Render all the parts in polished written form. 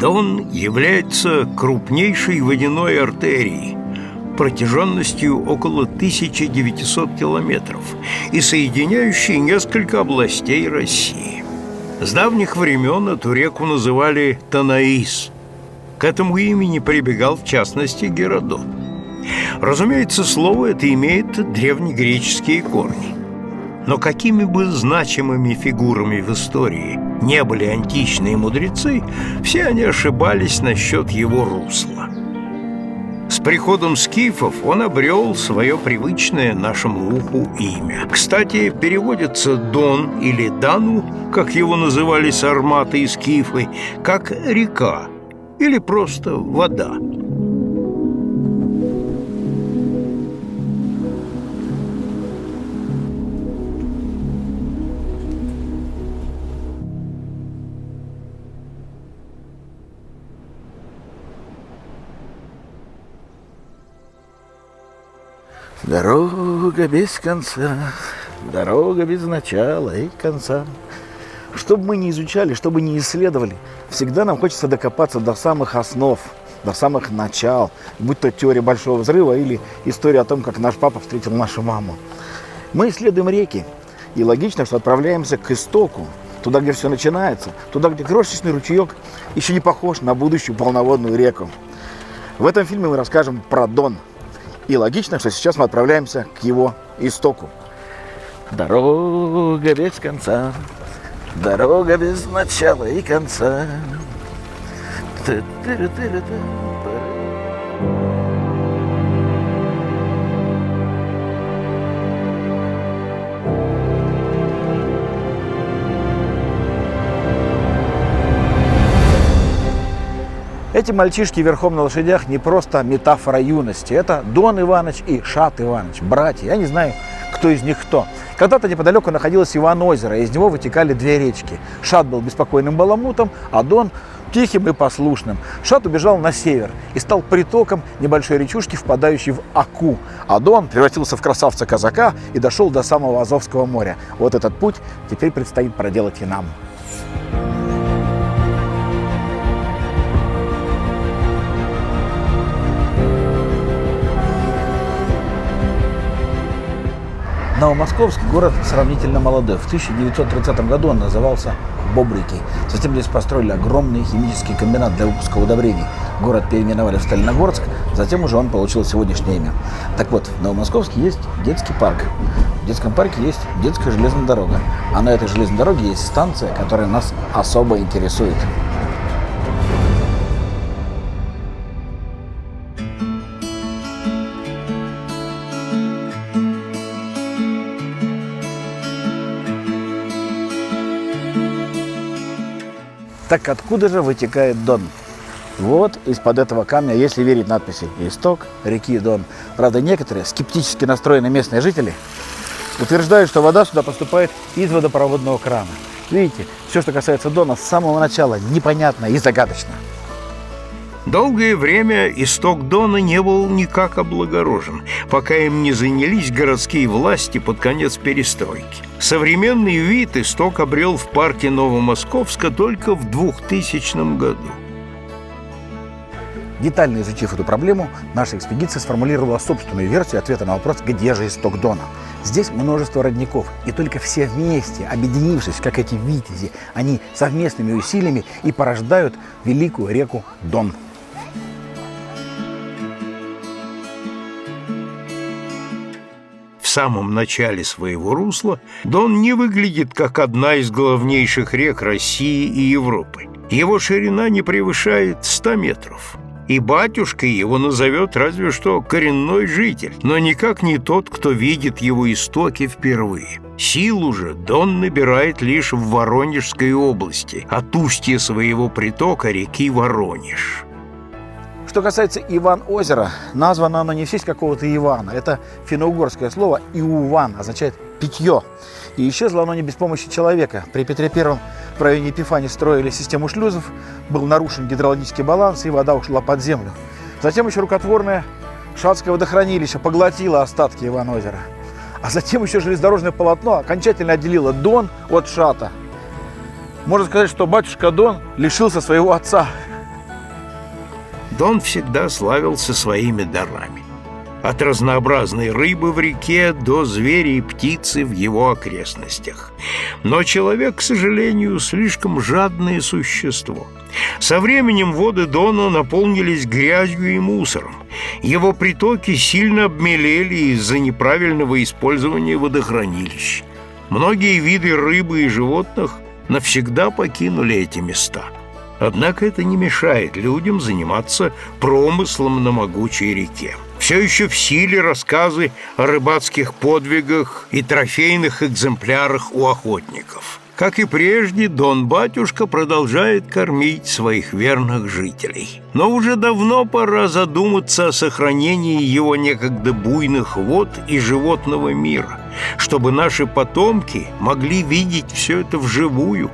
Дон является крупнейшей водяной артерией протяженностью около 1900 километров и соединяющей несколько областей России. С давних времен эту реку называли Танаис. К этому имени прибегал, в частности, Геродот. Разумеется, слово это имеет древнегреческие корни. Но какими бы значимыми фигурами в истории не были античные мудрецы, все они ошибались насчет его русла. С приходом скифов он обрел свое привычное нашему уху имя. Кстати, переводится Дон или Дану, как его называли сарматы и скифы, как река или просто вода. Дорога без конца, дорога без начала и конца. Что бы мы ни изучали, что бы ни исследовали, всегда нам хочется докопаться до самых основ, до самых начал, будь то теория Большого взрыва или история о том, как наш папа встретил нашу маму. Мы исследуем реки, и логично, что отправляемся к истоку, туда, где все начинается, туда, где крошечный ручеек еще не похож на будущую полноводную реку. В этом фильме мы расскажем про Дон. И логично, что сейчас мы отправляемся к его истоку. Дорога без конца, дорога без начала и конца. Эти мальчишки верхом на лошадях не просто метафора юности. Это Дон Иванович и Шат Иванович, братья. Я не знаю, кто из них кто. Когда-то неподалеку находилось Иван-озеро, и из него вытекали две речки. Шат был беспокойным баламутом, а Дон тихим и послушным. Шат убежал на север и стал притоком небольшой речушки, впадающей в Аку. А Дон превратился в красавца-казака и дошел до самого Азовского моря. Вот этот путь теперь предстоит проделать и нам. Новомосковский город сравнительно молодой. В 1930 году он назывался Бобрикой. Затем здесь построили огромный химический комбинат для выпуска удобрений. Город переименовали в Сталиногорск, затем уже он получил сегодняшнее имя. Так вот, в Новомосковске есть детский парк. В детском парке есть детская железная дорога. А на этой железной дороге есть станция, которая нас особо интересует. Так откуда же вытекает Дон? Вот из-под этого камня, если верить надписи «Исток реки Дон». Правда, некоторые скептически настроенные местные жители утверждают, что вода сюда поступает из водопроводного крана. Видите, все, что касается Дона, с самого начала непонятно и загадочно. Долгое время исток Дона не был никак облагорожен, пока им не занялись городские власти под конец перестройки. Современный вид исток обрел в парке Новомосковска только в 2000 году. Детально изучив эту проблему, наша экспедиция сформулировала собственную версию ответа на вопрос, где же исток Дона. Здесь множество родников, и только все вместе, объединившись, как эти витязи, они совместными усилиями и порождают великую реку Дон. В самом начале своего русла Дон не выглядит как одна из главнейших рек России и Европы. Его ширина не превышает 100 метров. И батюшкой его назовет разве что коренной житель, но никак не тот, кто видит его истоки впервые. Силу же Дон набирает лишь в Воронежской области, от устья своего притока реки Воронеж. Что касается Иван-озера, названо оно не в честь какого-то Ивана. Это финно-угорское слово «иуван», означает «питье». И исчезло оно не без помощи человека. При Петре I в районе Епифании строили систему шлюзов, был нарушен гидрологический баланс, и вода ушла под землю. Затем еще рукотворное Шатское водохранилище поглотило остатки Иван-озера. А затем еще железнодорожное полотно окончательно отделило Дон от Шата. Можно сказать, что батюшка Дон лишился своего отца. Дон всегда славился своими дарами. От разнообразной рыбы в реке до зверей и птицы в его окрестностях. Но человек, к сожалению, слишком жадное существо. Со временем воды Дона наполнились грязью и мусором. Его притоки сильно обмелели из-за неправильного использования водохранилищ. Многие виды рыбы и животных навсегда покинули эти места. Однако это не мешает людям заниматься промыслом на могучей реке. Все еще в силе рассказы о рыбацких подвигах и трофейных экземплярах у охотников. Как и прежде, Дон-батюшка продолжает кормить своих верных жителей. Но уже давно пора задуматься о сохранении его некогда буйных вод и животного мира, чтобы наши потомки могли видеть все это вживую,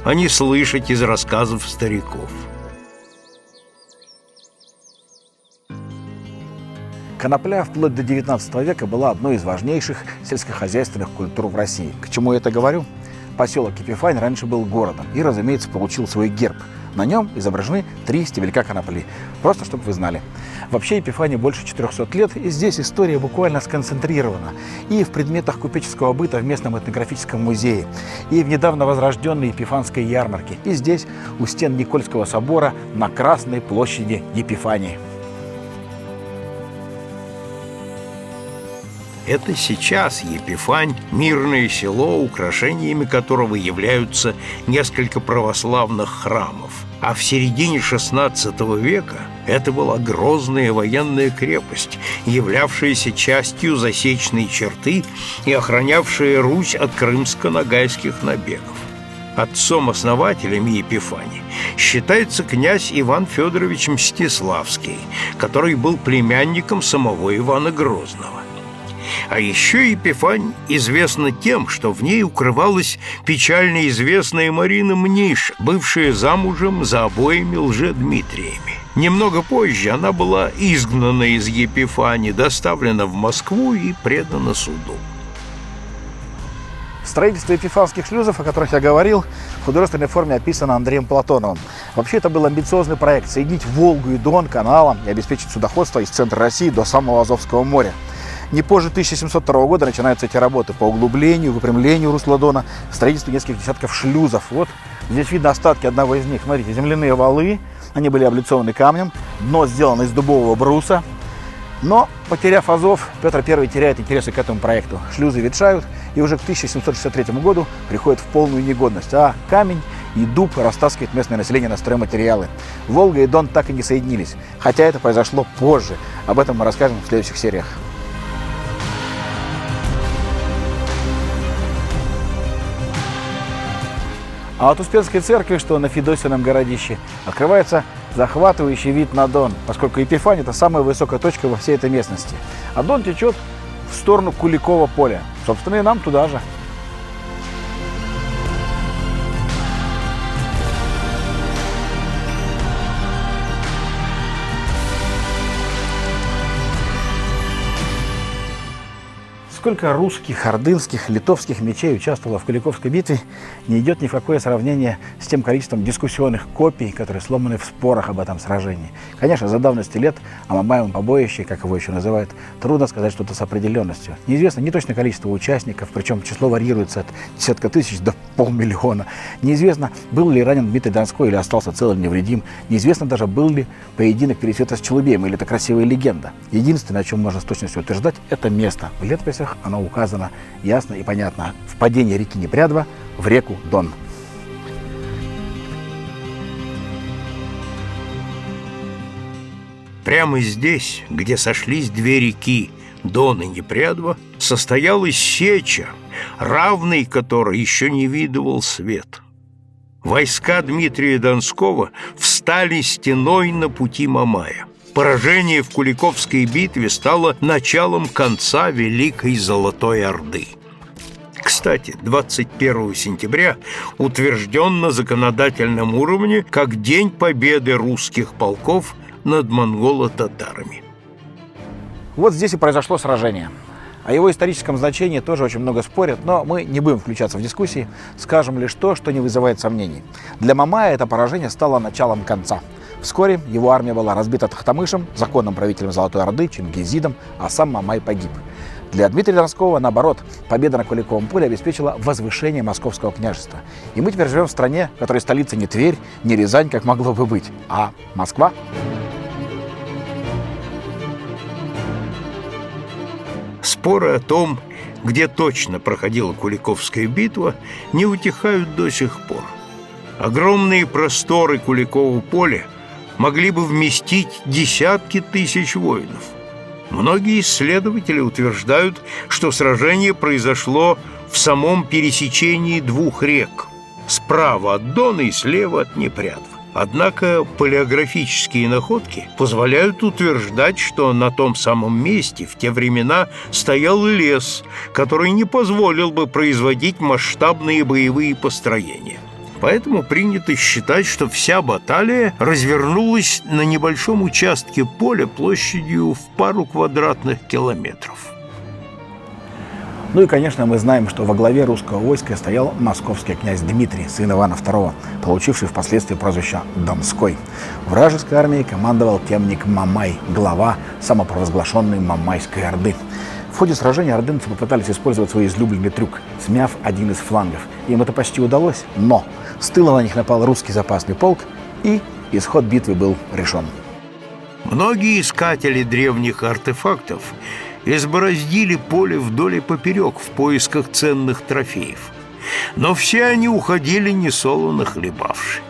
а не слышать из рассказов стариков. Конопля вплоть до XIX века была одной из важнейших сельскохозяйственных культур в России. К чему я это говорю? Поселок Епифань раньше был городом и, разумеется, получил свой герб. На нем изображены 3 стебелька конопли. Просто чтобы вы знали. Вообще Епифане больше 400 лет, и здесь история буквально сконцентрирована. И в предметах купеческого быта в местном этнографическом музее, и в недавно возрожденной Епифанской ярмарке, и здесь, у стен Никольского собора, на Красной площади Епифании. Это сейчас Епифань – мирное село, украшениями которого являются несколько православных храмов. А в середине XVI века это была грозная военная крепость, являвшаяся частью засечной черты и охранявшая Русь от крымско-ногайских набегов. Отцом-основателем Епифани считается князь Иван Федорович Мстиславский, который был племянником самого Ивана Грозного. А еще Епифань известна тем, что в ней укрывалась печально известная Марина Мниш, бывшая замужем за обоими Лжедмитриями. Немного позже она была изгнана из Епифани, доставлена в Москву и предана суду. Строительство епифанских шлюзов, о которых я говорил, в художественной форме описано Андреем Платоновым. Вообще это был амбициозный проект – соединить Волгу и Дон каналом и обеспечить судоходство из центра России до самого Азовского моря. Не позже 1702 года начинаются эти работы по углублению, выпрямлению русла Дона, строительству нескольких десятков шлюзов. Вот здесь видно остатки одного из них. Смотрите, земляные валы, они были облицованы камнем, дно сделано из дубового бруса. Но, потеряв Азов, Петр I теряет интересы к этому проекту. Шлюзы ветшают, и уже к 1763 году приходят в полную негодность, а камень и дуб растаскивает местное население на стройматериалы. Волга и Дон так и не соединились, хотя это произошло позже. Об этом мы расскажем в следующих сериях. А от Успенской церкви, что на Федосином городище, открывается захватывающий вид на Дон, поскольку Епифань – это самая высокая точка во всей этой местности. А Дон течет в сторону Куликова поля. Собственно, и нам туда же. Сколько русских, ордынских, литовских мечей участвовало в Куликовской битве, не идет ни в какое сравнение с тем количеством дискуссионных копий, которые сломаны в спорах об этом сражении. Конечно, за давности лет о Мамаевом побоище, как его еще называют, трудно сказать что-то с определенностью. Неизвестно ни точное количество участников, причем число варьируется от десятка тысяч до 500 000. Неизвестно, был ли ранен Дмитрий Донской или остался цел и невредим. Неизвестно даже, был ли поединок Пересвета с Челубеем, или это красивая легенда. Единственное, о чем можно с точностью утверждать, это место. В летописях оно указано ясно и понятно. Впадение реки Непрядва в реку Дон. Прямо здесь, где сошлись две реки, Дон и Непрядва, состоялась сеча, равной которой еще не видывал свет. Войска Дмитрия Донского встали стеной на пути Мамая. Поражение в Куликовской битве стало началом конца Великой Золотой Орды. Кстати, 21 сентября утвержден на законодательном уровне как День победы русских полков над монголо-татарами. Вот здесь и произошло сражение. О его историческом значении тоже очень много спорят, но мы не будем включаться в дискуссии, скажем лишь то, что не вызывает сомнений. Для Мамая это поражение стало началом конца. Вскоре его армия была разбита Тохтамышем, законным правителем Золотой Орды, Чингизидом, а сам Мамай погиб. Для Дмитрия Донского, наоборот, победа на Куликовом поле обеспечила возвышение Московского княжества. И мы теперь живем в стране, в которой столица не Тверь, не Рязань, как могло бы быть, а Москва. Споры о том, где точно проходила Куликовская битва, не утихают до сих пор. Огромные просторы Куликового поля могли бы вместить десятки тысяч воинов. Многие исследователи утверждают, что сражение произошло в самом пересечении двух рек – справа от Дона и слева от Непрядва. Однако палеографические находки позволяют утверждать, что на том самом месте в те времена стоял лес, который не позволил бы производить масштабные боевые построения. Поэтому принято считать, что вся баталия развернулась на небольшом участке поля площадью в пару квадратных километров. Ну и, конечно, мы знаем, что во главе русского войска стоял московский князь Дмитрий, сын Ивана II, получивший впоследствии прозвище Донской. Вражеской армией командовал темник Мамай, глава самопровозглашенной Мамайской Орды. В ходе сражения ордынцы попытались использовать свой излюбленный трюк, смяв один из флангов. Им это почти удалось, но с тыла на них напал русский запасный полк, и исход битвы был решен. Многие искатели древних артефактов избороздили поле вдоль и поперек в поисках ценных трофеев. Но все они уходили несолоно хлебавши.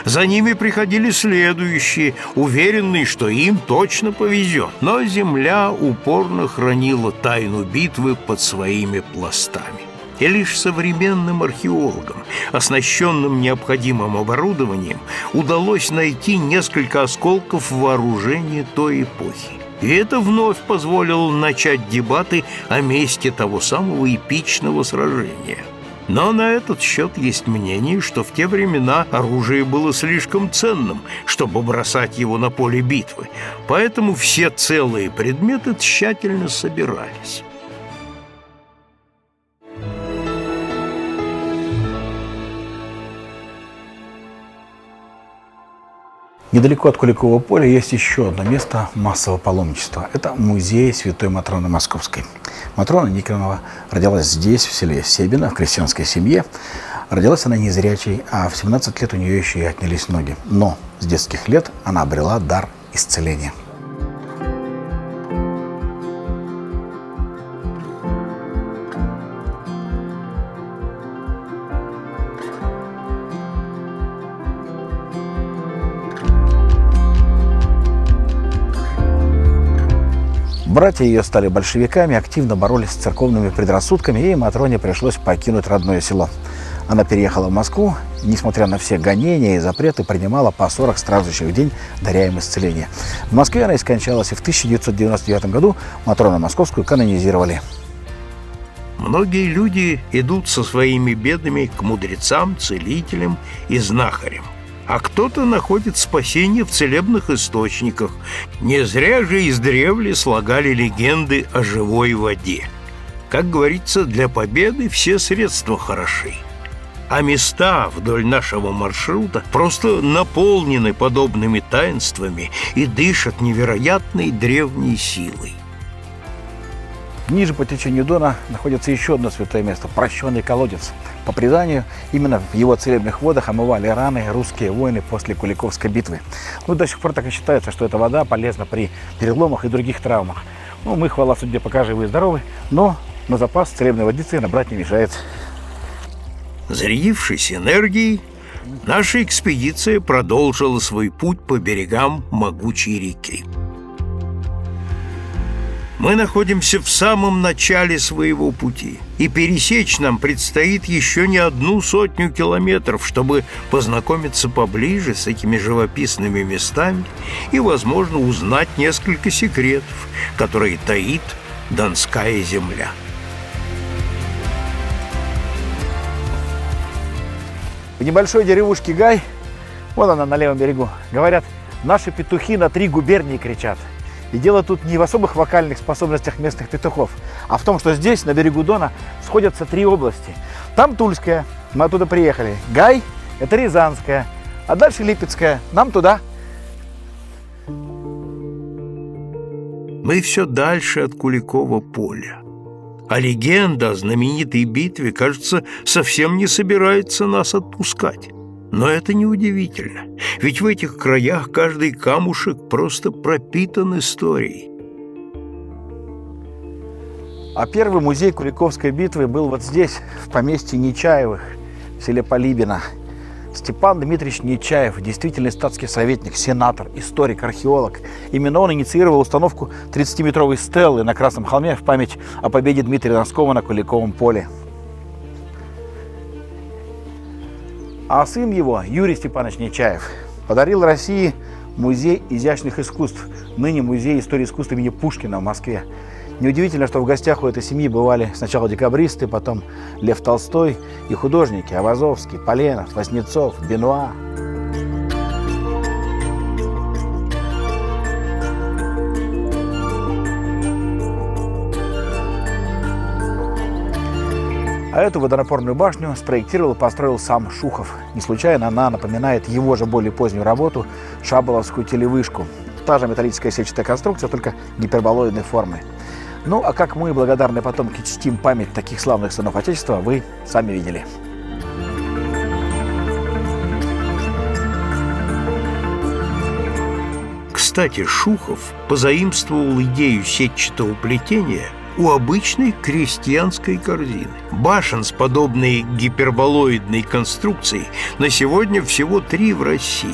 За ними приходили следующие, уверенные, что им точно повезет. Но земля упорно хранила тайну битвы под своими пластами. И лишь современным археологам, оснащенным необходимым оборудованием, удалось найти несколько осколков вооружения той эпохи. И это вновь позволило начать дебаты о месте того самого эпичного сражения. Но на этот счет есть мнение, что в те времена оружие было слишком ценным, чтобы бросать его на поле битвы, поэтому все целые предметы тщательно собирались. Недалеко от Куликового поля есть еще одно место массового паломничества. Это музей Святой Матроны Московской. Матрона Никонова родилась здесь, в селе Себино, в крестьянской семье. Родилась она незрячей, а в 17 лет у нее еще и отнялись ноги. Но с детских лет она обрела дар исцеления. Братья ее стали большевиками, активно боролись с церковными предрассудками, и Матроне пришлось покинуть родное село. Она переехала в Москву, несмотря на все гонения и запреты, принимала по 40 страждущих в день, даря им исцеление. В Москве она и скончалась, и в 1999 году Матрону Московскую канонизировали. Многие люди идут со своими бедами к мудрецам, целителям и знахарям. А кто-то находит спасение в целебных источниках. Не зря же издревле слагали легенды о живой воде. Как говорится, для победы все средства хороши. А места вдоль нашего маршрута просто наполнены подобными таинствами и дышат невероятной древней силой. Ниже по течению Дона находится еще одно святое место – Прощенный колодец. По преданию, именно в его целебных водах омывали раны русские воины после Куликовской битвы. До сих пор так и считается, что эта вода полезна при переломах и других травмах. Мы, хвала судьбе, пока живы и здоровы, но на запас целебной водицы набрать не мешает. Зарядившись энергией, наша экспедиция продолжила свой путь по берегам могучей реки. Мы находимся в самом начале своего пути, и пересечь нам предстоит еще не 100 километров, чтобы познакомиться поближе с этими живописными местами и, возможно, узнать несколько секретов, которые таит Донская земля. В небольшой деревушке Гай, вон она на левом берегу, говорят, наши петухи на 3 губернии кричат. И дело тут не в особых вокальных способностях местных петухов, а в том, что здесь, на берегу Дона, сходятся три области. Там Тульская, мы оттуда приехали. Гай – это Рязанская, а дальше Липецкая, нам туда. Мы все дальше от Куликова поля. А легенда о знаменитой битве, кажется, совсем не собирается нас отпускать. Но это неудивительно, ведь в этих краях каждый камушек просто пропитан историей. А первый музей Куликовской битвы был вот здесь, в поместье Нечаевых, в селе Полибино. Степан Дмитриевич Нечаев, действительный статский советник, сенатор, историк, археолог. Именно он инициировал установку 30-метровой стелы на Красном холме в память о победе Дмитрия Донского на Куликовом поле. А сын его, Юрий Степанович Нечаев, подарил России музей изящных искусств, ныне музей истории искусств имени Пушкина в Москве. Неудивительно, что в гостях у этой семьи бывали сначала декабристы, потом Лев Толстой и художники Айвазовский, Поленов, Васнецов, Бенуа. А эту водонапорную башню спроектировал и построил сам Шухов. Не случайно она напоминает его же более позднюю работу «Шаболовскую телевышку». Та же металлическая сетчатая конструкция, только гиперболоидной формы. Ну, а как мы, благодарные потомки, чтим память таких славных сынов Отечества, вы сами видели. Кстати, Шухов позаимствовал идею сетчатого плетения у обычной крестьянской корзины. Башен с подобной гиперболоидной конструкцией на сегодня всего 3 в России.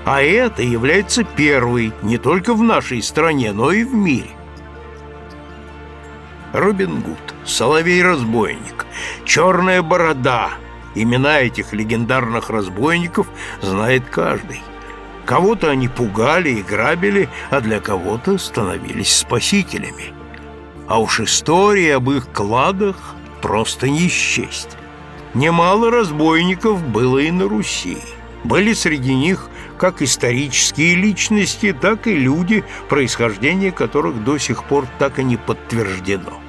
А это является первой не только в нашей стране, но и в мире. Робин Гуд, Соловей-разбойник, Черная борода. Имена этих легендарных разбойников знает каждый. Кого-то они пугали и грабили, а для кого-то становились спасителями. А уж истории об их кладах просто не счесть. Немало разбойников было и на Руси. Были среди них как исторические личности, так и люди, происхождение которых до сих пор так и не подтверждено.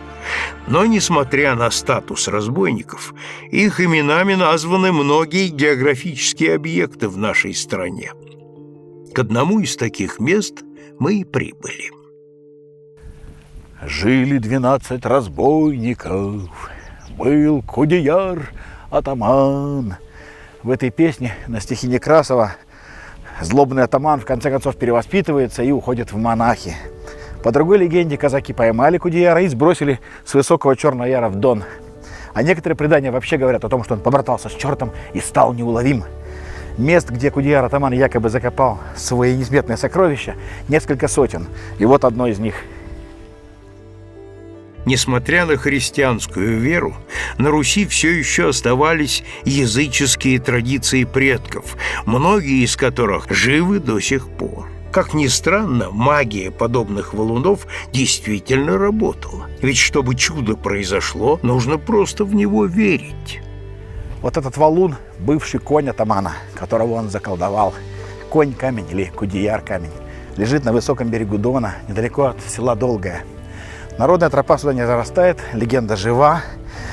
Но, несмотря на статус разбойников, их именами названы многие географические объекты в нашей стране. К одному из таких мест мы и прибыли. Жили 12 разбойников, был Кудеяр атаман. В этой песне на стихи Некрасова злобный атаман в конце концов перевоспитывается и уходит в монахи. По другой легенде, казаки поймали Кудеяра и сбросили с высокого Черного Яра в Дон. А некоторые предания вообще говорят о том, что он побратался с чертом и стал неуловим. Мест, где Кудеяр атаман якобы закопал свои несметные сокровища, несколько сотен. И вот одно из них. Несмотря на христианскую веру, на Руси все еще оставались языческие традиции предков, многие из которых живы до сих пор. Как ни странно, магия подобных валунов действительно работала. Ведь чтобы чудо произошло, нужно просто в него верить. Вот этот валун – бывший конь атамана, которого он заколдовал. Конь-камень или Кудеяр-камень лежит на высоком берегу Дона, недалеко от села Долгое. Народная тропа сюда не зарастает, легенда жива.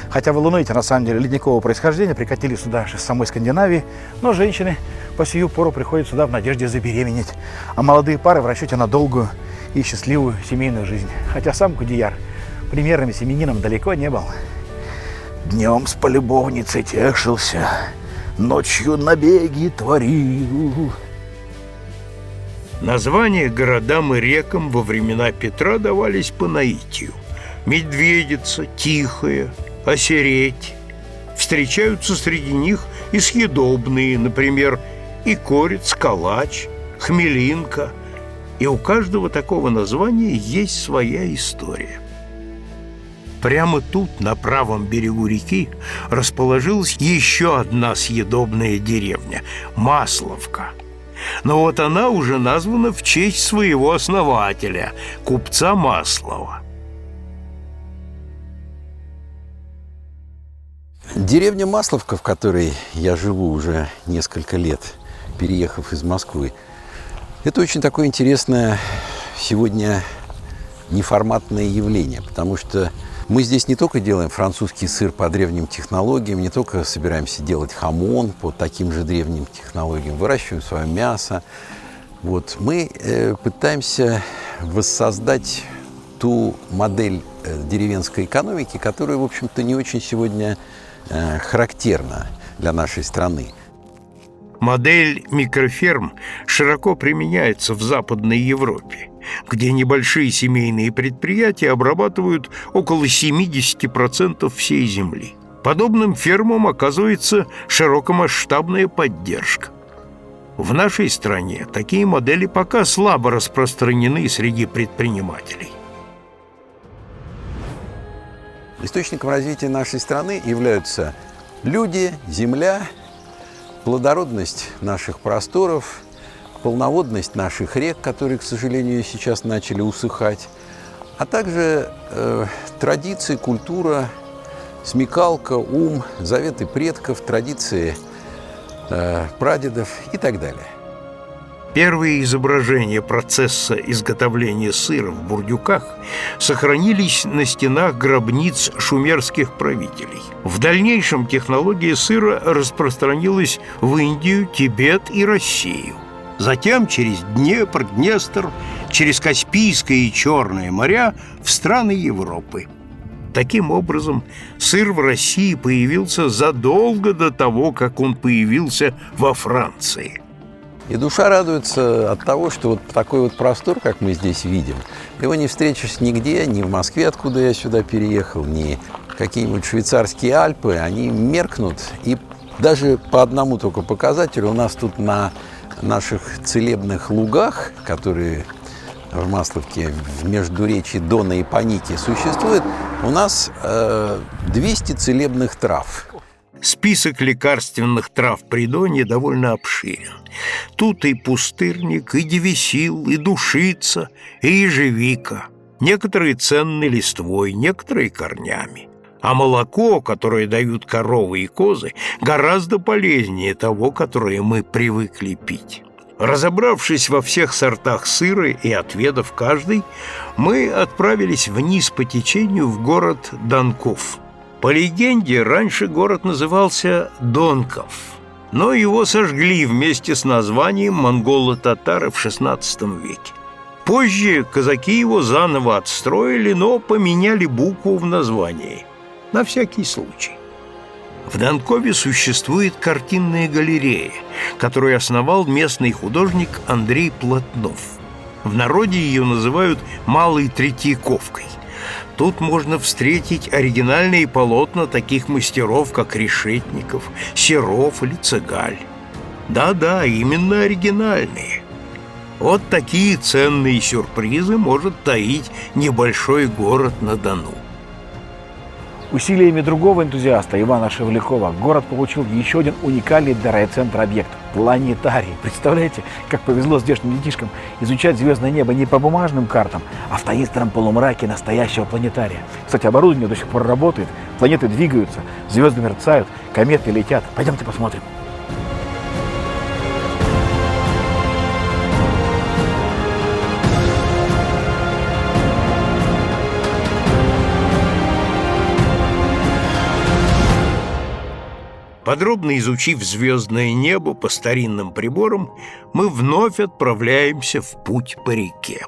Хотя валуны эти, на самом деле, ледникового происхождения, прикатили сюда аж из самой Скандинавии. Но женщины по сию пору приходят сюда в надежде забеременеть. А молодые пары в расчете на долгую и счастливую семейную жизнь. Хотя сам Кудеяр примерным семьянином далеко не был. Днем с полюбовницей тешился, ночью набеги творил. Названия городам и рекам во времена Петра давались по наитию. Медведица, Тихая, Осереть. Встречаются среди них и съедобные, например, Икорец, Калач, Хмелинка. И у каждого такого названия есть своя история. Прямо тут, на правом берегу реки, расположилась еще одна съедобная деревня – Масловка. Но вот она уже названа в честь своего основателя – купца Маслова. Деревня Масловка, в которой я живу уже несколько лет, переехав из Москвы, это очень такое интересное сегодня неформатное явление, потому что мы здесь не только делаем французский сыр по древним технологиям, не только собираемся делать хамон по таким же древним технологиям, выращиваем свое мясо. Вот. Мы пытаемся воссоздать ту модель деревенской экономики, которая, в общем-то, не очень сегодня характерна для нашей страны. Модель микроферм широко применяется в Западной Европе, где небольшие семейные предприятия обрабатывают около 70% всей земли. Подобным фермам оказывается широкомасштабная поддержка. В нашей стране такие модели пока слабо распространены среди предпринимателей. Источником развития нашей страны являются люди, земля, плодородность наших просторов, полноводность наших рек, которые, к сожалению, сейчас начали усыхать, а также традиции, культура, смекалка, ум, заветы предков, традиции прадедов и так далее. Первые изображения процесса изготовления сыра в бурдюках сохранились на стенах гробниц шумерских правителей. В дальнейшем технология сыра распространилась в Индию, Тибет и Россию. Затем через Днепр, Днестр, через Каспийское и Черное моря в страны Европы. Таким образом, сыр в России появился задолго до того, как он появился во Франции. И душа радуется от того, что вот такой вот простор, как мы здесь видим, его не встретишь нигде, ни в Москве, откуда я сюда переехал, ни какие-нибудь швейцарские Альпы, они меркнут. И даже по одному только показателю у нас тут на наших целебных лугах, которые в Масловке в междуречии Дона и Паники существуют, у нас 200 целебных трав. Список лекарственных трав при Доне довольно обширен. Тут и пустырник, и девесил, и душица, и ежевика. Некоторые ценны листвой, некоторые корнями. А молоко, которое дают коровы и козы, гораздо полезнее того, которое мы привыкли пить. Разобравшись во всех сортах сыра и отведав каждый, мы отправились вниз по течению в город Донков. По легенде, раньше город назывался Донков, но его сожгли вместе с названием монголо-татары в XVI веке. Позже казаки его заново отстроили, но поменяли букву в названии, на всякий случай. В Донкове существует картинная галерея, которую основал местный художник Андрей Платнов. В народе ее называют «Малой Третьяковкой». Тут можно встретить оригинальные полотна таких мастеров, как Решетников, Серов или Цыгаль. Да-да, именно оригинальные. Вот такие ценные сюрпризы может таить небольшой город на Дону. Усилиями другого энтузиаста Ивана Шевлякова город получил еще один уникальный для райцентра объект – планетарий. Представляете, как повезло здешним детишкам изучать звездное небо не по бумажным картам, а в таинственном полумраке настоящего планетария. Кстати, оборудование до сих пор работает, планеты двигаются, звезды мерцают, кометы летят. Пойдемте посмотрим. Подробно изучив звездное небо по старинным приборам, мы вновь отправляемся в путь по реке.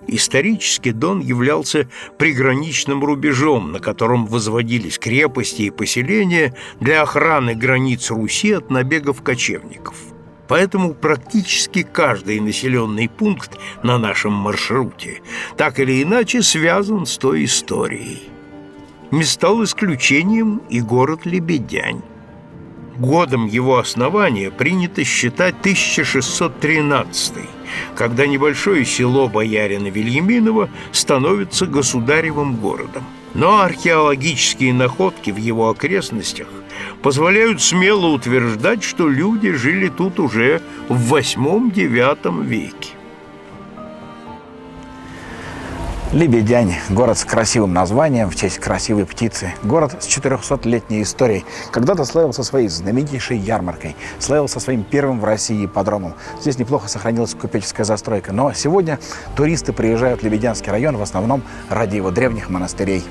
Исторически Дон являлся приграничным рубежом, на котором возводились крепости и поселения для охраны границ Руси от набегов кочевников. Поэтому практически каждый населенный пункт на нашем маршруте так или иначе связан с той историей. Не стал исключением и город Лебедянь. Годом его основания принято считать 1613, когда небольшое село боярина Вельяминова становится государевым городом. Но археологические находки в его окрестностях позволяют смело утверждать, что люди жили тут уже в VIII-IX веке. Лебедянь – город с красивым названием в честь красивой птицы. Город с 400-летней историей. Когда-то славился своей знаменитейшей ярмаркой, славился своим первым в России ипподромом. Здесь неплохо сохранилась купеческая застройка. Но сегодня туристы приезжают в Лебедянский район в основном ради его древних монастырей.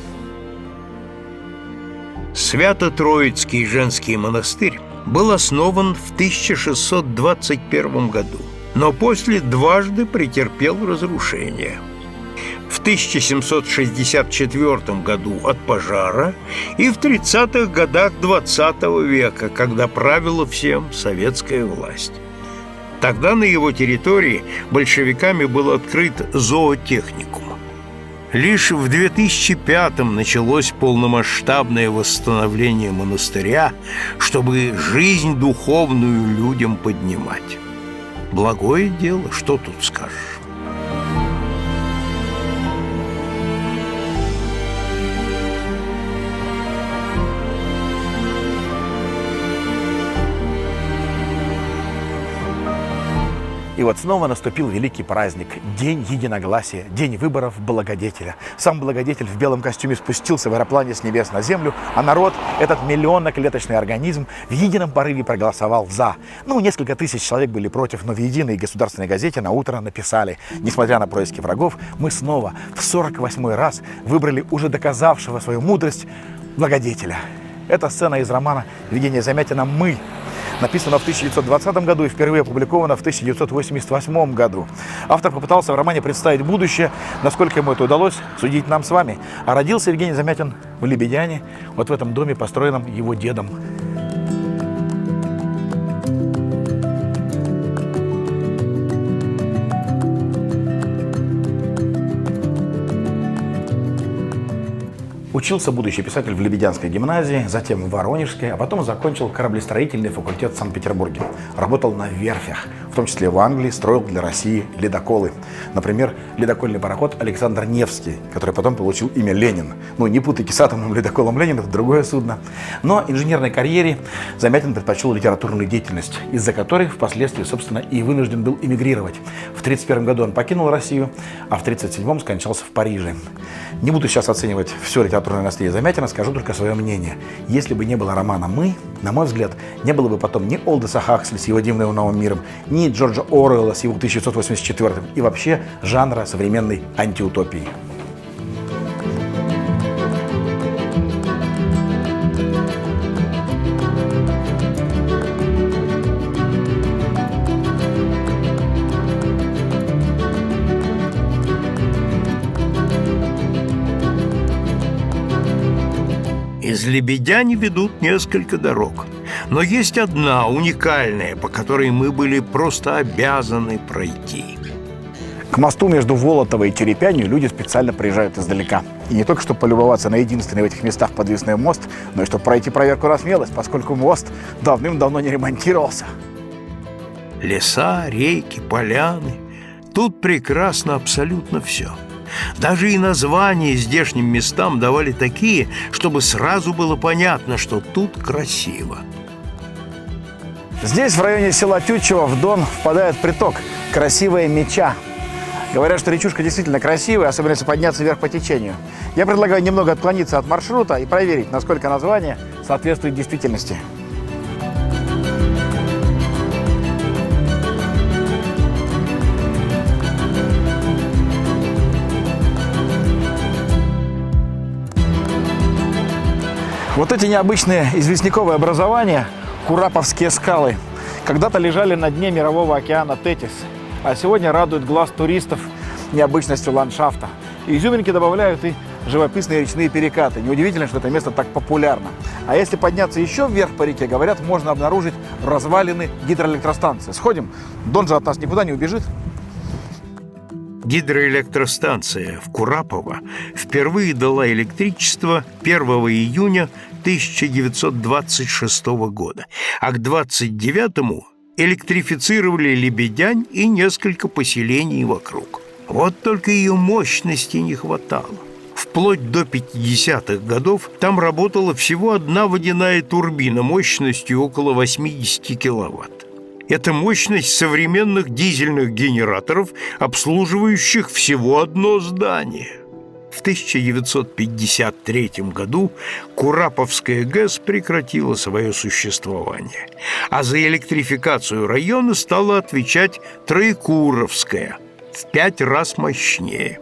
Свято-Троицкий женский монастырь был основан в 1621 году, но после дважды претерпел разрушение. В 1764 году от пожара и в 30-х годах XX века, когда правила всем советская власть. Тогда на его территории большевиками был открыт зоотехникум. Лишь в 2005-м началось полномасштабное восстановление монастыря, чтобы жизнь духовную людям поднимать. Благое дело, что тут скажешь. И вот снова наступил великий праздник – День единогласия, день выборов благодетеля. Сам благодетель в белом костюме спустился в аэроплане с небес на землю, а народ, этот миллионноклеточный организм, в едином порыве проголосовал «за». Несколько тысяч человек были против, но в единой государственной газете на утро написали: несмотря на происки врагов, мы снова в 48-й раз выбрали уже доказавшего свою мудрость благодетеля. Это сцена из романа «Видение Замятина. Мы». Написано в 1920 году и впервые опубликовано в 1988 году. Автор попытался в романе представить будущее. Насколько ему это удалось, судить нам с вами. А родился Евгений Замятин в Лебедяне, вот в этом доме, построенном его дедом. Учился будущий писатель в Лебедянской гимназии, затем в Воронежской, а потом закончил кораблестроительный факультет в Санкт-Петербурге. Работал на верфях, в том числе в Англии, строил для России ледоколы. Например, ледокольный пароход Александр Невский, который потом получил имя Ленин. Не путайте с атомным ледоколом Ленин, это другое судно. Но инженерной карьере Замятин предпочел литературную деятельность, из-за которой впоследствии, собственно, и вынужден был эмигрировать. В 1931 году он покинул Россию, а в 1937 скончался в Париже. Не буду сейчас оценивать все литературное наследие Замятина, скажу только свое мнение. Если бы не было романа «Мы», на мой взгляд, не было бы потом ни Олдоса Хаксли с его «Дивным новым миром», ни Джорджа Оруэлла с его 1984 и вообще жанра современной антиутопии. Из Лебедяни ведут несколько дорог, но есть одна уникальная, по которой мы были просто обязаны пройти. К мосту между Волотово и Черепянью люди специально приезжают издалека. И не только чтобы полюбоваться на единственный в этих местах подвесной мост, но и чтобы пройти проверку на смелость, поскольку мост давным-давно не ремонтировался. Леса, реки, поляны. Тут прекрасно абсолютно все. Даже и названия здешним местам давали такие, чтобы сразу было понятно, что тут красиво. Здесь, в районе села Тютчево, в Дон впадает приток Красивая Меча. Говорят, что речушка действительно красивая, особенно если подняться вверх по течению. Я предлагаю немного отклониться от маршрута и проверить, насколько название соответствует действительности. Вот эти необычные известняковые образования, Кураповские скалы, когда-то лежали на дне мирового океана Тетис, а сегодня радуют глаз туристов необычностью ландшафта. Изюминки добавляют и живописные речные перекаты. Неудивительно, что это место так популярно. А если подняться еще вверх по реке, говорят, можно обнаружить развалины гидроэлектростанции. Сходим? Дон же от нас никуда не убежит. Гидроэлектростанция в Курапово впервые дала электричество 1 июня 1926 года, а к 29-му электрифицировали Лебедянь и несколько поселений вокруг. Вот только ее мощности не хватало. Вплоть до 50-х годов там работала всего одна водяная турбина мощностью около 80 киловатт. Это мощность современных дизельных генераторов, обслуживающих всего одно здание. В 1953 году Кураповская ГЭС прекратила свое существование, а за электрификацию района стала отвечать Троекуровская, в 5 раз мощнее.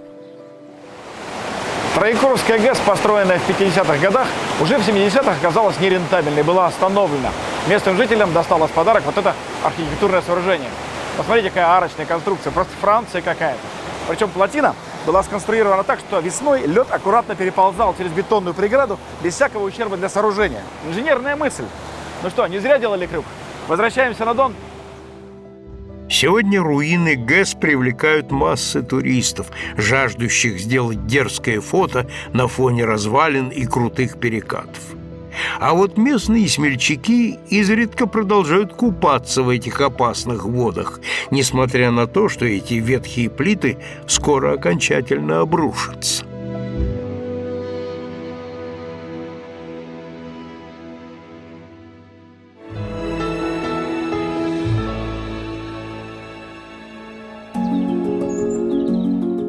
Троекуровская ГЭС, построенная в 50-х годах, уже в 70-х оказалась нерентабельной, была остановлена. Местным жителям досталось в подарок вот это архитектурное сооружение. Посмотрите, какая арочная конструкция, просто Франция какая-то. Причем плотина была сконструирована так, что весной лед аккуратно переползал через бетонную преграду без всякого ущерба для сооружения. Инженерная мысль. Ну что, не зря делали крюк. Возвращаемся на Дон. Сегодня руины ГЭС привлекают массы туристов, жаждущих сделать дерзкое фото на фоне развалин и крутых перекатов. А вот местные смельчаки изредка продолжают купаться в этих опасных водах, несмотря на то, что эти ветхие плиты скоро окончательно обрушатся.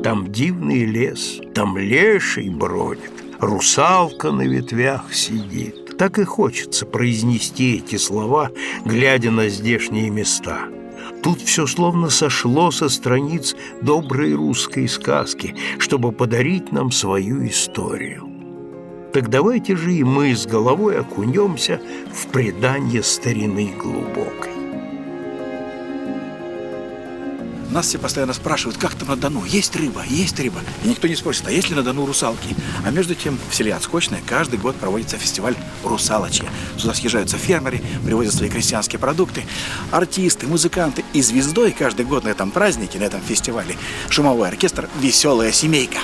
Там дивный лес, там леший бродит, русалка на ветвях сидит. Так и хочется произнести эти слова, глядя на здешние места. Тут все словно сошло со страниц доброй русской сказки, чтобы подарить нам свою историю. Так давайте же и мы с головой окунемся в предание старины глубокой. Нас все постоянно спрашивают, как там на Дону, есть рыба, есть рыба. И никто не спросит, а есть ли на Дону русалки. А между тем в селе Отскочное каждый год проводится фестиваль «Русалочья». Сюда съезжаются фермеры, привозят свои крестьянские продукты, артисты, музыканты. И звездой каждый год на этом празднике, на этом фестивале шумовой оркестр «Веселая семейка».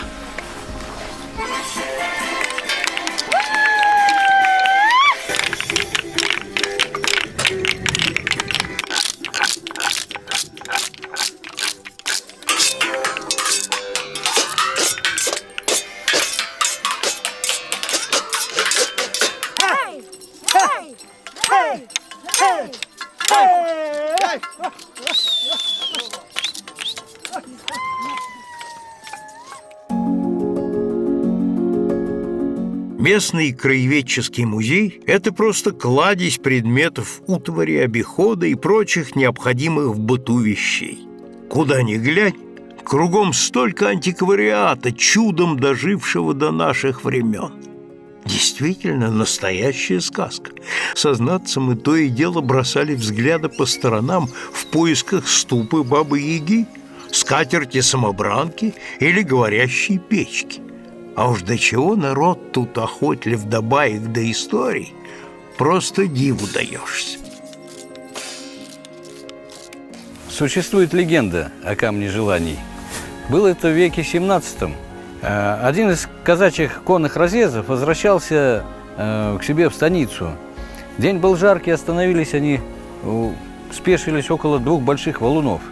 Местный краеведческий музей – это просто кладезь предметов утвари, обихода и прочих необходимых в быту вещей. Куда ни глянь, кругом столько антиквариата, чудом дожившего до наших времен. Действительно, настоящая сказка. Сознаться, мы то и дело бросали взгляды по сторонам в поисках ступы Бабы-Яги, скатерти-самобранки или говорящей печки. А уж до чего народ тут охотлив до баек, до историй, просто диву даешься. Существует легенда о камне желаний. Было это в веке 17-м. Один из казачьих конных разъездов возвращался к себе в станицу. День был жаркий, остановились они, спешились около 2 больших валунов.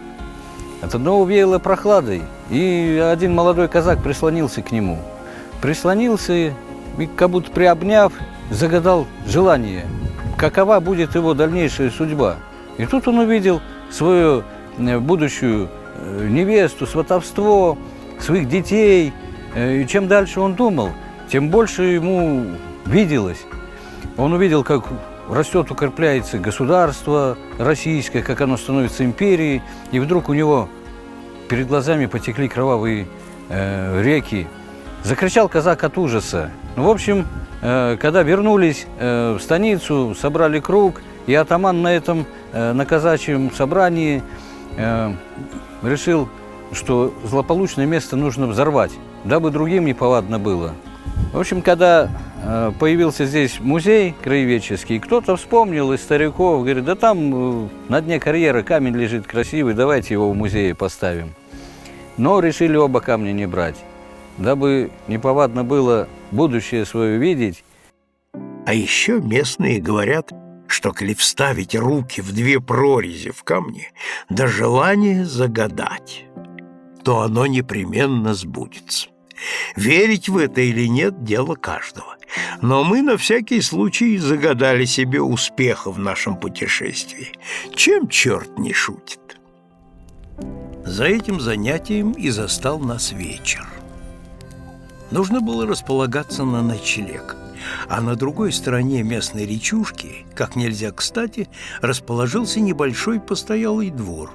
От одного веяло прохладой, и один молодой казак прислонился к нему. Прислонился и, как будто приобняв, загадал желание, какова будет его дальнейшая судьба. И тут он увидел свою будущую невесту, сватовство, своих детей. И чем дальше он думал, тем больше ему виделось. Он увидел, как растет, укрепляется государство российское, как оно становится империей, и вдруг у него перед глазами потекли кровавые реки. Закричал казак от ужаса. Ну, в общем, когда вернулись в станицу, собрали круг, и атаман на этом, на казачьем собрании решил, что злополучное место нужно взорвать, дабы другим неповадно было. В общем, когда появился здесь музей краеведческий, кто-то вспомнил из стариков, говорит, да там на дне карьера камень лежит красивый, давайте его в музее поставим. Но решили оба камня не брать, дабы неповадно было будущее свое видеть. А еще местные говорят, что коли вставить руки в 2 прорези в камне, да желание загадать, то оно непременно сбудется. Верить в это или нет – дело каждого. Но мы на всякий случай загадали себе успеха в нашем путешествии. Чем черт не шутит? За этим занятием и застал нас вечер. нужно было располагаться на ночлег. А на другой стороне местной речушки, как нельзя кстати, расположился небольшой постоялый двор.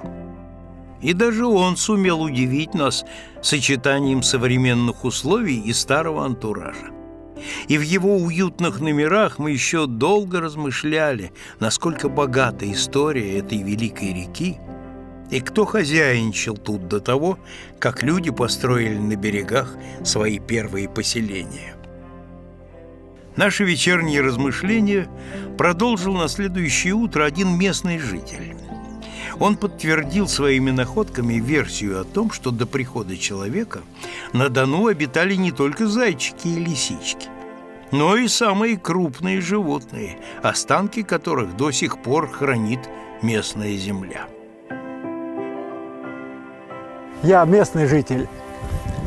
И даже он сумел удивить нас сочетанием современных условий и старого антуража. И в его уютных номерах мы еще долго размышляли, насколько богата история этой великой реки, и кто хозяйничал тут до того, как люди построили на берегах свои первые поселения. Наши вечерние размышления продолжил на следующее утро один местный житель. Он подтвердил своими находками версию о том, что до прихода человека на Дону обитали не только зайчики и лисички, но и самые крупные животные, останки которых до сих пор хранит местная земля. Я местный житель,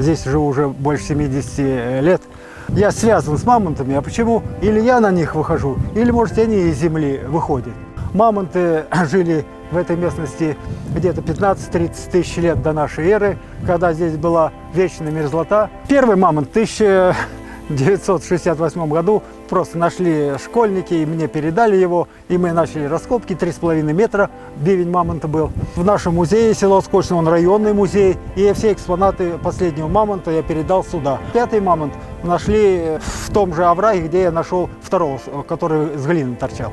здесь живу уже больше 70 лет. Я связан с мамонтами, а почему? Или я на них выхожу, или, может, они из земли выходят. Мамонты жили в этой местности где-то 15-30 тысяч лет до нашей эры, когда здесь была вечная мерзлота. Первый мамонт в 1968 году просто нашли школьники, и мне передали его, и мы начали раскопки. 3,5 метра бивень мамонта был. В нашем музее село Скочно, он районный музей, и все экспонаты последнего мамонта я передал сюда. 5-й мамонт нашли в том же овраге, где я нашел второго, который с глины торчал.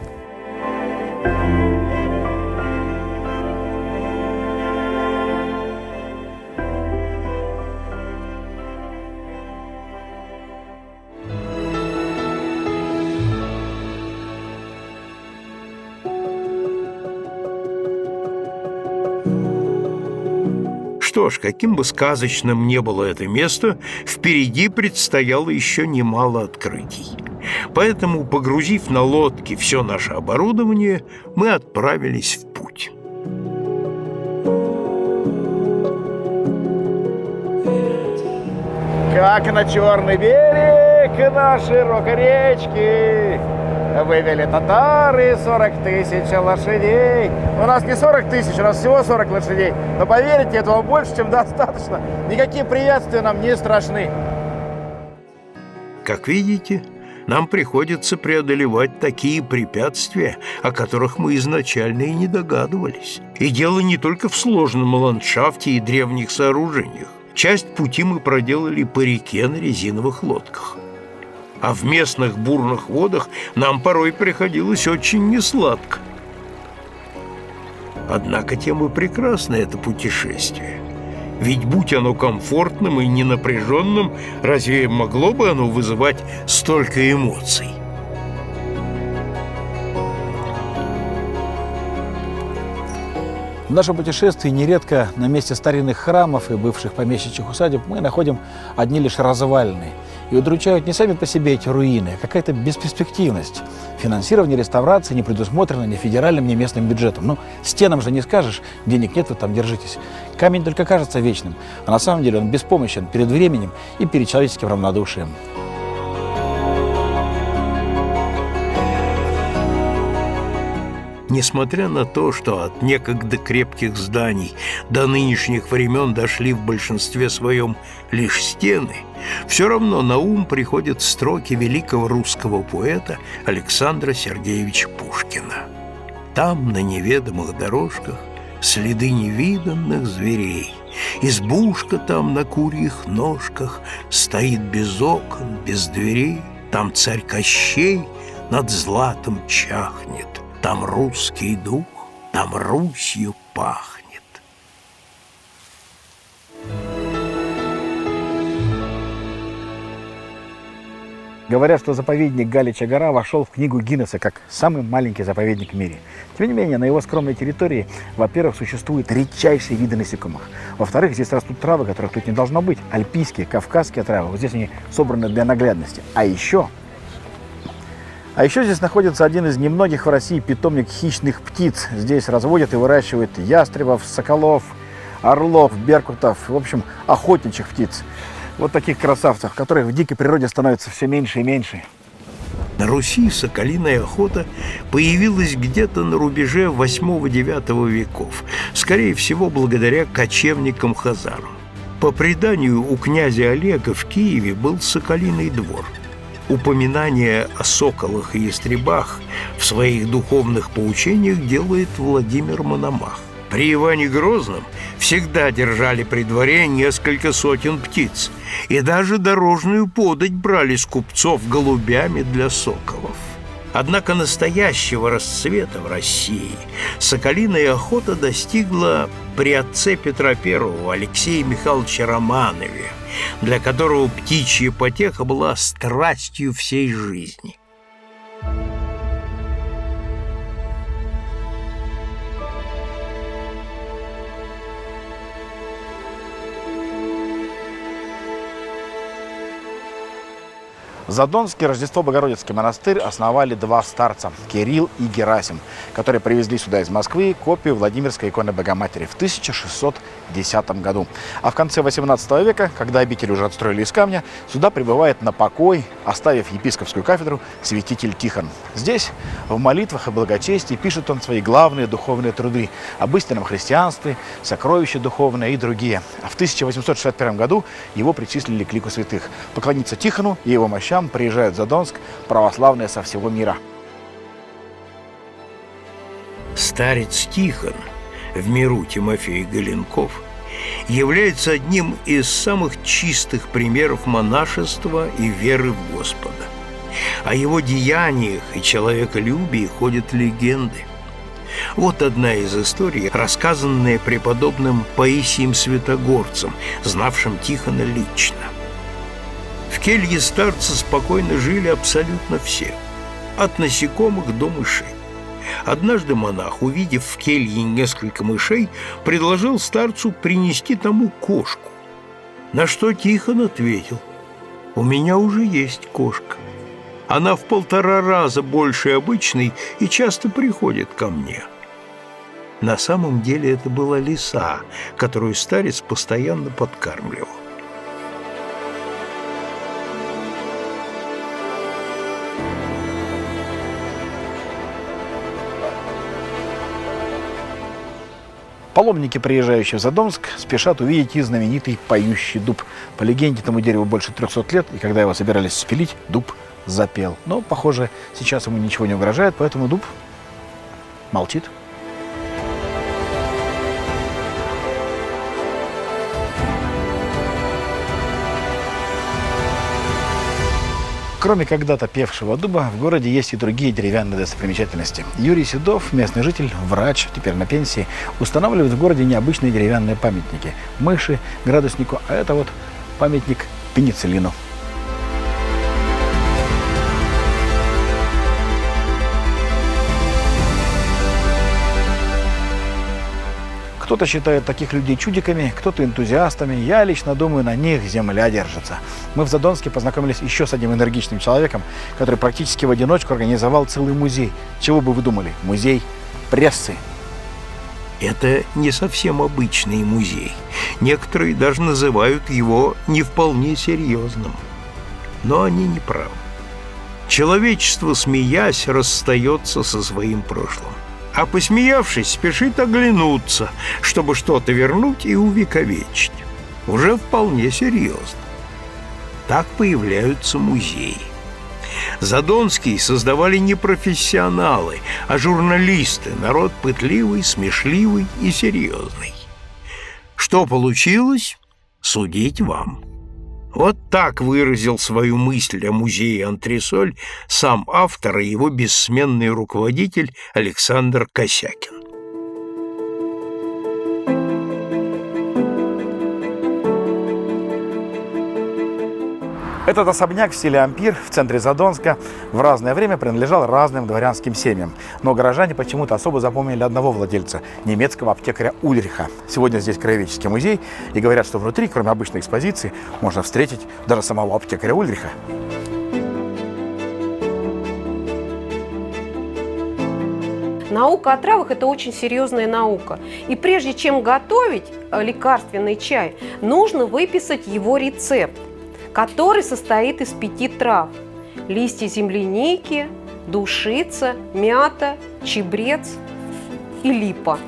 Что ж, каким бы сказочным ни было это место, впереди предстояло еще немало открытий. Поэтому, погрузив на лодки все наше оборудование, мы отправились в путь. Как на Черный берег на широкой речке вывели татары 40 тысяч лошадей. У нас не 40 тысяч, у нас всего 40 лошадей. Но поверьте, этого больше, чем достаточно. Никакие препятствия нам не страшны. Как видите, нам приходится преодолевать такие препятствия, о которых мы изначально и не догадывались. И дело не только в сложном ландшафте и древних сооружениях. Часть пути мы проделали по реке на резиновых лодках. А в местных бурных водах нам порой приходилось очень несладко. Однако тем и прекрасно это путешествие. Ведь будь оно комфортным и ненапряженным, разве могло бы оно вызывать столько эмоций? В нашем путешествии нередко на месте старинных храмов и бывших помещичьих усадеб мы находим одни лишь развалины. И удручают не сами по себе эти руины, а какая-то бесперспективность. Финансирование реставрации не предусмотрено ни федеральным, ни местным бюджетом. Ну, стенам же не скажешь, денег нет, вы там держитесь. Камень только кажется вечным, а на самом деле он беспомощен перед временем и перед человеческим равнодушием. Несмотря на то, что от некогда крепких зданий до нынешних времен дошли в большинстве своем лишь стены, все равно на ум приходят строки великого русского поэта Александра Сергеевича Пушкина. Там, на неведомых дорожках, следы невиданных зверей. Избушка там на курьих ножках стоит без окон, без дверей. Там царь Кощей над златом чахнет. Там русский дух, там Русью пахнет. Говорят, что заповедник Галичья гора вошел в книгу Гиннесса как самый маленький заповедник в мире. Тем не менее, на его скромной территории, во-первых, существуют редчайшие виды насекомых. Во-вторых, здесь растут травы, которых тут не должно быть. Альпийские, кавказские травы. Вот здесь они собраны для наглядности. А еще здесь находится один из немногих в России питомник хищных птиц. Здесь разводят и выращивают ястребов, соколов, орлов, беркутов, в общем, охотничьих птиц. Вот таких красавцев, которых в дикой природе становится все меньше и меньше. На Руси соколиная охота появилась где-то на рубеже 8-9 веков, скорее всего, благодаря кочевникам-хазарам. По преданию, у князя Олега в Киеве был соколиный двор. Упоминание о соколах и ястребах в своих духовных поучениях делает Владимир Мономах. При Иване Грозном всегда держали при дворе несколько сотен птиц, и даже дорожную подать брали с купцов голубями для соколов. Однако настоящего расцвета в России соколиная охота достигла при отце Петра I Алексее Михайловиче Романове, для которого птичья потеха была страстью всей жизни. Задонский Рождество-Богородицкий монастырь основали два старца – Кирилл и Герасим, которые привезли сюда из Москвы копию Владимирской иконы Богоматери в 1610 году. А в конце 18 века, когда обитель уже отстроили из камня, сюда прибывает на покой, оставив епископскую кафедру, святитель Тихон. Здесь в молитвах и благочестии пишет он свои главные духовные труды об истинном христианстве, сокровища духовное и другие. А в 1861 году его причислили к лику святых. Поклониться Тихону и его мощам приезжают в Задонск православные со всего мира. Старец Тихон, в миру Тимофей Голенков, является одним из самых чистых примеров монашества и веры в Господа. О его деяниях и человеколюбии ходят легенды. Вот одна из историй, рассказанная преподобным Паисием Святогорцем, знавшим Тихона лично. В келье старца спокойно жили абсолютно все, от насекомых до мышей. Однажды монах, увидев в келье несколько мышей, предложил старцу принести тому кошку. На что Тихон ответил: «У меня уже есть кошка. Она в 1,5 раза больше обычной и часто приходит ко мне». На самом деле это была лиса, которую старец постоянно подкармливал. Паломники, приезжающие в Задонск, спешат увидеть и знаменитый поющий дуб. По легенде, этому дереву больше 300 лет, и когда его собирались спилить, дуб запел. Но, похоже, сейчас ему ничего не угрожает, поэтому дуб молчит. Кроме когда-то певшего дуба, в городе есть и другие деревянные достопримечательности. Юрий Седов, местный житель, врач, теперь на пенсии, устанавливает в городе необычные деревянные памятники. Мыши, градуснику, а это вот памятник пенициллину. Кто-то считает таких людей чудиками, кто-то энтузиастами. Я лично думаю, на них земля держится. Мы в Задонске познакомились еще с одним энергичным человеком, который практически в одиночку организовал целый музей. Чего бы вы думали? Музей прессы. Это не совсем обычный музей. Некоторые даже называют его не вполне серьезным. Но они не правы. Человечество, смеясь, расстается со своим прошлым. А посмеявшись, спешит оглянуться, чтобы что-то вернуть и увековечить. Уже вполне серьезно. Так появляются музеи. Задонский создавали не профессионалы, а журналисты, народ пытливый, смешливый и серьезный. Что получилось, судить вам. Вот так выразил свою мысль о музее «Антресоль» сам автор и его бессменный руководитель Александр Косякин. Этот особняк в стиле ампир в центре Задонска в разное время принадлежал разным дворянским семьям. Но горожане почему-то особо запомнили одного владельца – немецкого аптекаря Ульриха. Сегодня здесь краеведческий музей, и говорят, что внутри, кроме обычной экспозиции, можно встретить даже самого аптекаря Ульриха. Наука о травах – это очень серьезная наука. И прежде чем готовить лекарственный чай, нужно выписать его рецепт, который состоит из 5 трав: листья земляники, душица, мята, чебрец и липа.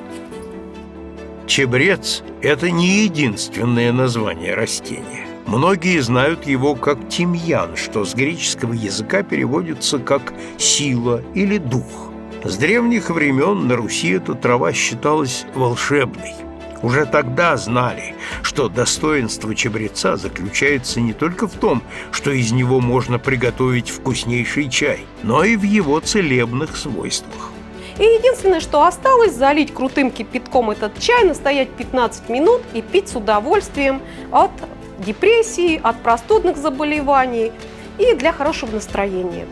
Чебрец – это не единственное название растения. Многие знают его как тимьян, что с греческого языка переводится как «сила» или «дух». С древних времен на Руси эта трава считалась волшебной. Уже тогда знали, что достоинство чабреца заключается не только в том, что из него можно приготовить вкуснейший чай, но и в его целебных свойствах. И единственное, что осталось, залить крутым кипятком этот чай, настоять 15 минут и пить с удовольствием от депрессии, от простудных заболеваний и для хорошего настроения.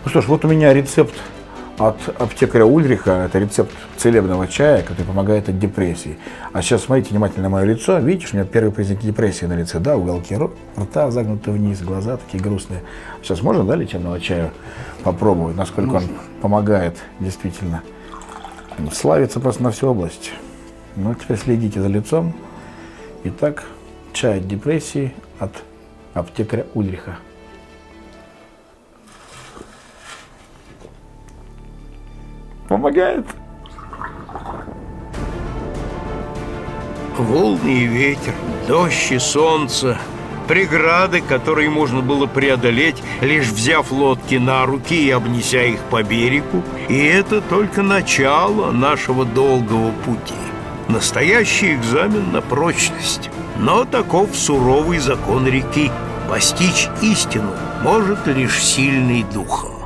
Ну что ж, вот у меня рецепт от аптекаря Ульриха. Это рецепт целебного чая, который помогает от депрессии. А сейчас смотрите внимательно на мое лицо. Видите, у меня первые признаки депрессии на лице. Да, уголки рта загнуты вниз, глаза такие грустные. Сейчас можно, да, лечебного чая попробовать, насколько он помогает действительно. Славится просто на всю область. Ну, теперь следите за лицом. Итак, чай от депрессии от аптекаря Ульриха. Помогает. Волны и ветер, дождь и солнце, преграды, которые можно было преодолеть, лишь взяв лодки на руки и обнеся их по берегу, и это только начало нашего долгого пути. Настоящий экзамен на прочность. Но таков суровый закон реки. Постичь истину может лишь сильный духом.